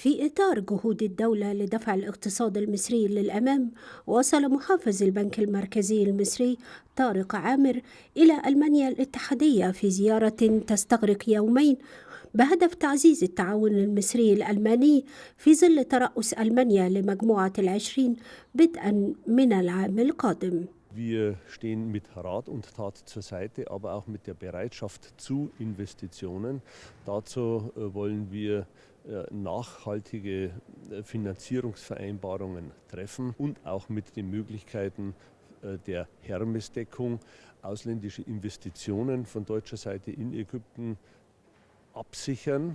في إطار جهود الدولة لدفع الاقتصاد المصري للأمام، وصل محافظ البنك المركزي المصري طارق عامر إلى ألمانيا الاتحادية في زيارة تستغرق يومين بهدف تعزيز التعاون المصري الألماني في ظل ترأس ألمانيا لمجموعة العشرين بدءا من العام القادم. Wir stehen mit Rat und Tat zur Seite, aber auch mit der Bereitschaft zu Investitionen. Dazu wollen wir nachhaltige Finanzierungsvereinbarungen treffen und auch mit den Möglichkeiten der Hermesdeckung ausländische Investitionen von deutscher Seite in Ägypten absichern,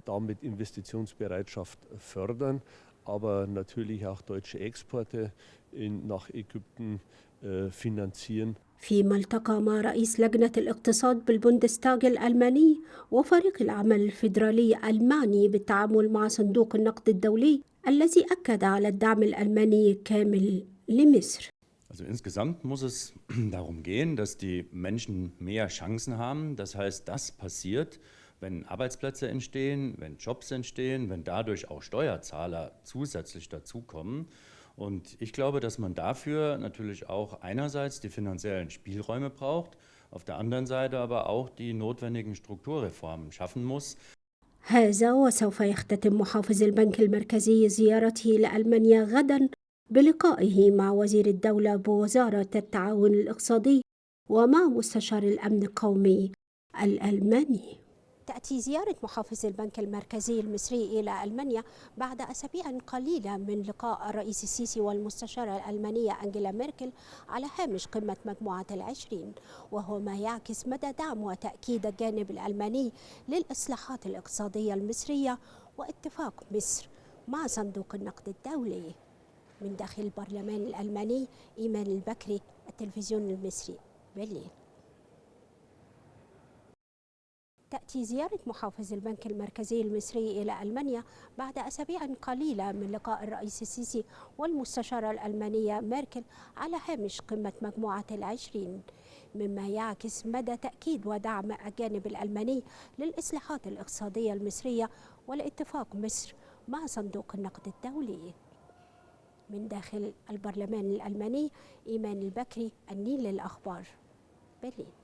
damit Investitionsbereitschaft fördern, aber natürlich auch deutsche Exporte nach Ägypten finanzieren. فيما التقى مع رئيس لجنة الاقتصاد بالبوندستاغ الألماني وفريق العمل الفيدرالي الألماني بالتعامل مع صندوق النقد الدولي الذي أكد على الدعم الألماني الكامل لمصر. Also insgesamt muss es darum gehen, dass die Menschen mehr Chancen haben. Das heißt, das passiert, wenn Arbeitsplätze entstehen, wenn Jobs entstehen, wenn dadurch auch Steuerzahler zusätzlich dazukommen. Und ich glaube, dass man dafür natürlich auch einerseits die finanziellen Spielräume braucht, auf der anderen Seite aber auch die notwendigen Strukturreformen schaffen muss. هذا وسوف يختتم محافظ البنك المركزي زيارته لألمانيا غدا بلقائه مع وزير الدولة بوزارة التعاون الاقتصادي ومع مستشار الأمن القومي الألماني. تأتي زيارة محافظ البنك المركزي المصري إلى ألمانيا بعد أسابيع قليلة من لقاء الرئيس السيسي والمستشارة الألمانية أنجيلا ميركل على هامش قمة مجموعة العشرين، وهو ما يعكس مدى دعم وتأكيد الجانب الألماني للإصلاحات الاقتصادية المصرية واتفاق مصر مع صندوق النقد الدولي. من داخل البرلمان الألماني، إيمان البكري، التلفزيون المصري، برلين. تأتي زيارة محافظ البنك المركزي المصري إلى ألمانيا بعد أسابيع قليلة من لقاء الرئيس السيسي والمستشارة الألمانية ميركل على هامش قمة مجموعة العشرين، مما يعكس مدى تأكيد ودعم الجانب الألماني للإصلاحات الاقتصادية المصرية والاتفاق مصر مع صندوق النقد الدولي. من داخل البرلمان الألماني، إيمان البكري، النيل للأخبار، برلين.